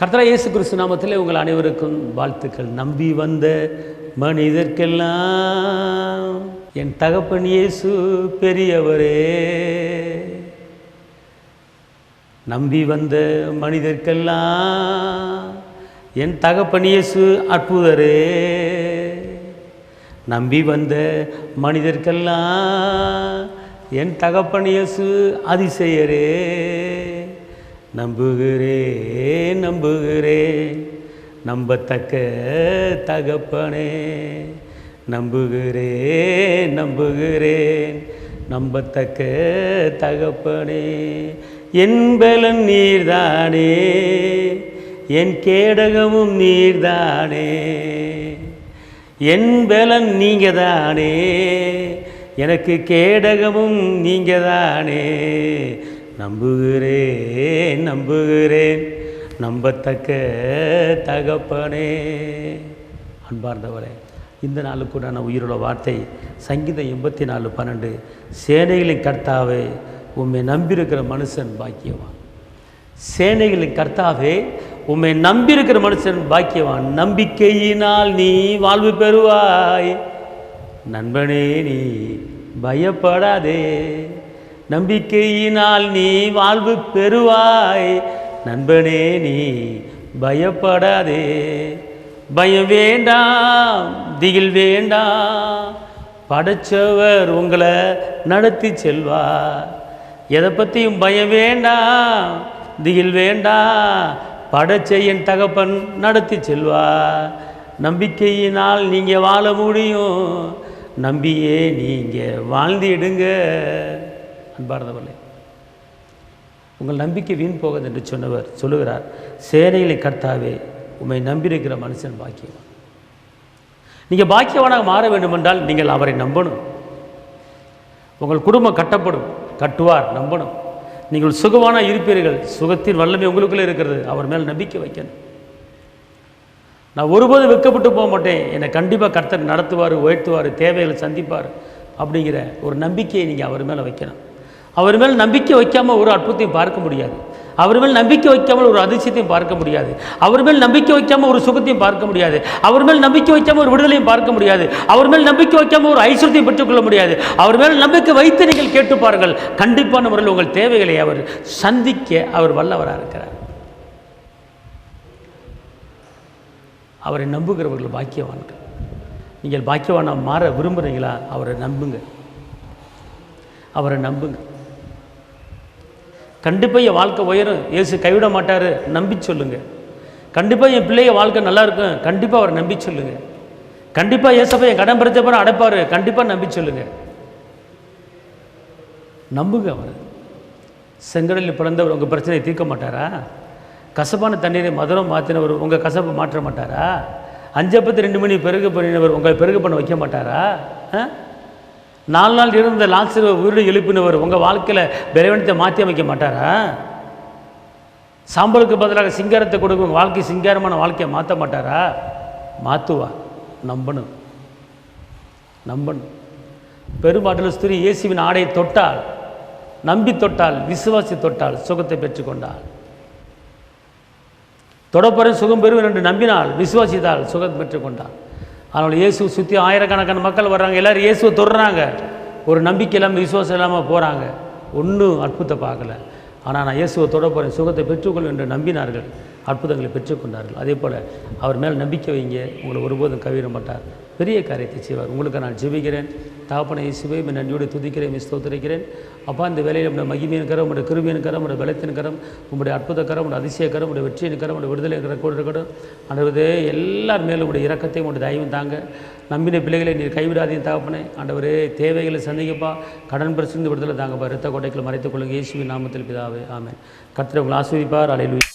கர்த்தராகிய இயேசு கிறிஸ்து நாமத்திலே உங்கள் அனைவருக்கும் வாழ்த்துக்கள். நம்பி வந்த மனிதர்க்கெல்லாம் என் தகப்பன் இயேசு பெரியவரே, நம்பி வந்த மனிதர்க்கெல்லாம் என் தகப்பன் இயேசு அற்புதரே, நம்பி வந்த மனிதர்க்கெல்லாம் என் தகப்பன் இயேசு அதிசயரே, நம்புகிறேன் நம்புகிறேன் நம்பத்தக்க தகப்பனே, நம்புகிறேன் நம்புகிறேன் நம்பத்தக்க தகப்பனே, என் பலன் நீர்தானே, என் கேடகமும் நீர்தானே, என் பலன் நீங்கள் தானே, எனக்கு கேடகமும் நீங்கள் தானே, நம்புகிறேன் நம்புகிறேன் நம்பத்தக்க தகப்பனே. அன்பார்ந்தவரே, இந்த நாளுக்கு கூட நான் உயிரோட வார்த்தை சங்கீதம் 84:12, சேனைகளின் கர்த்தாவே உம்மை நம்பியிருக்கிற மனுஷன் பாக்கியவான். சேனைகளின் கர்த்தாவே உம்மை நம்பியிருக்கிற மனுஷன் பாக்கியவான். நம்பிக்கையினால் நீ வாழ்வு பெறுவாய், நண்பனே நீ பயப்படாதே, நம்பிக்கையினால் நீ வாழ்வு பெறுவாய், நண்பனே நீ பயப்படாதே, பயம் வேண்டாம் திகில் வேண்டாம், படைச்சவர் உங்களை நடத்தி செல்வார். எதை பற்றியும் பயம் வேண்டாம் திகில் வேண்டாம், படைச்ச என் தகப்பன் நடத்தி செல்வார். நம்பிக்கையினால் நீங்கள் வாழ முடியும், நம்பியே நீங்கள் வாழ்ந்திடுங்க. அன்பார்ந்தவர்களே, உங்கள் நம்பிக்கை வீண் போகாது என்று சொன்னவர் சொல்லுகிறார், சேனைகளை கர்த்தாவே உம்மை நம்பியிருக்கிற மனுஷன் பாக்கியவான். நீங்கள் பாக்கியவானாக மாற வேண்டுமென்றால் நீங்கள் அவரை நம்பணும். உங்கள் குடும்பம் கட்டப்படும், கட்டுவார், நம்பணும். நீங்கள் சுகமான இருப்பீர்கள், சுகத்தின் வல்லமை உங்களுக்குள்ளே இருக்கிறது, அவர் மேல் நம்பிக்கை வைக்கணும். நான் ஒருபோது வெட்கப்பட்டு போக மாட்டேன், என்னை கண்டிப்பாக கர்த்தர் நடத்துவார், உயர்த்துவார், தேவைகளை சந்திப்பார் அப்படிங்கிற ஒரு நம்பிக்கையை நீங்கள் அவர் மேலே வைக்கணும். அவர் மேல் நம்பிக்கை வைக்காமல் ஒரு அற்புதத்தையும் பார்க்க முடியாது, அவர் மேல் நம்பிக்கை வைக்காமல் ஒரு அதிசயத்தையும் பார்க்க முடியாது, அவர் மேல் நம்பிக்கை வைக்காமல் ஒரு சுகத்தையும் பார்க்க முடியாது, அவர் மேல் நம்பிக்கை வைக்காமல் ஒரு விடுதலையும் பார்க்க முடியாது, அவர் மேல் நம்பிக்கை வைக்காமல் ஒரு ஐஸ்வர்யத்தையும் பெற்றுக்கொள்ள முடியாது. அவர் மேல் நம்பிக்கை வைத்து நீங்கள் கேட்டு பாருங்கள், கண்டிப்பான முறையில் உங்கள் தேவைகளை அவர் சந்திக்க அவர் வல்லவராக இருக்கிறார். அவரை நம்புகிறவர்கள் பாக்கியவான்கள். நீங்கள் பாக்கியவானாக மாற விரும்புகிறீங்களா? அவரை நம்புங்க, அவரை நம்புங்க. கண்டிப்பாக என் வாழ்க்கை உயரும், இயேசு கைவிட மாட்டார், நம்பி சொல்லுங்கள். கண்டிப்பாக என் பிள்ளைய வாழ்க்கை நல்லா இருக்கும், கண்டிப்பாக அவரை நம்பி சொல்லுங்கள். கண்டிப்பாக இயேசப்பா என் கடன் பிரச்சனை அடைப்பார், கண்டிப்பாக நம்பி சொல்லுங்கள். நம்புங்க அவர். செங்கடலில் பிறந்தவர் உங்கள் பிரச்சனையை தீர்க்க மாட்டாரா? கசப்பான தண்ணீரை மதுரம் மாற்றினவர் உங்கள் கசப்பை மாற்ற மாட்டாரா? 5:2 மணி பெருகு பண்ணினவர் உங்களை பெருகு பண்ண வைக்க மாட்டாரா? 4 நாள் இருந்த லாசரு உயிரை எழுப்பினவர் உங்கள் வாழ்க்கையில் பலவீனத்தை மாற்றி அமைக்க மாட்டாரா? சாம்பலுக்கு பதிலாக சிங்காரத்தை கொடுக்க உங்கள் வாழ்க்கை சிங்காரமான வாழ்க்கையை மாற்ற மாட்டாரா? மாற்றுவா. நம்பணும், நம்பணும். பெரும்பாட்டில் ஸ்திரீ இயேசுவின் ஆடையை தொட்டால், நம்பி தொட்டால், விசுவாசி தொட்டால் சுகத்தை பெற்றுக்கொண்டாள். தொடப்பறன் சுகம் பெறுவேன் என்று நம்பினால், விசுவாசித்தால் சுகம் பெற்றுக்கொண்டாள். அதனால் இயேசு சுற்றி ஆயிரக்கணக்கான மக்கள் வர்றாங்க, எல்லோரும் இயேசுவை தொடுறாங்க, ஒரு நம்பிக்கை இல்லாமல் விசுவாசம் இல்லாமல் போகிறாங்க, ஒன்றும் அற்புதத்தை பார்க்கல. ஆனால் நான் இயேசுவை தொடப்பறேன், சுகத்தை பெற்றுக்கொள்வேன் என்று நம்பினார்கள், அற்புதங்களை பெற்றுக்கொண்டார்கள். அதே போல் அவர் மேல் நம்பிக்கை வைங்க, உங்களை ஒருபோதும் கைவிட மாட்டார், பெரிய காரியத்தை செய்வார். உங்களுக்கு நான் ஜெபிக்கிறேன். தகப்பனை இயேசுவை நன்றியோடு துதிக்கிறேன், ஸ்தோத்திரிக்கிறேன். அப்பா, இந்த வேலையில் உடைய மகிமையின் கரம், உடைய கிருபையின் கரம், உடைய பலத்தின் கரம், உங்களுடைய அற்புத கரம், உடைய அதிசய கரம், உடைய வெற்றியின் கரம், உடைய விடுதலை கரம் கூட இருக்கட்டும். ஆண்டவரே, எல்லார் மேலும் உடைய இரக்கத்தையும் உடைய தயவும் தாங்க. நம்பின பிள்ளைகளை நீர் கைவிடாதீங்க தகப்பனே. ஆண்டவரே, தேவைகளை சந்திக்கப்பா, கடன் பிரச்சனை விடுதலை தாங்கப்பா. இரத்த கோட்டைகளை மறைத்துக் கொள்ளுங்க, இயேசுவின் நாமத்தில் பிதாவே, ஆமென். கர்த்தர் உங்களை ஆசீர்வதிப்பார். அல்லேலூயா.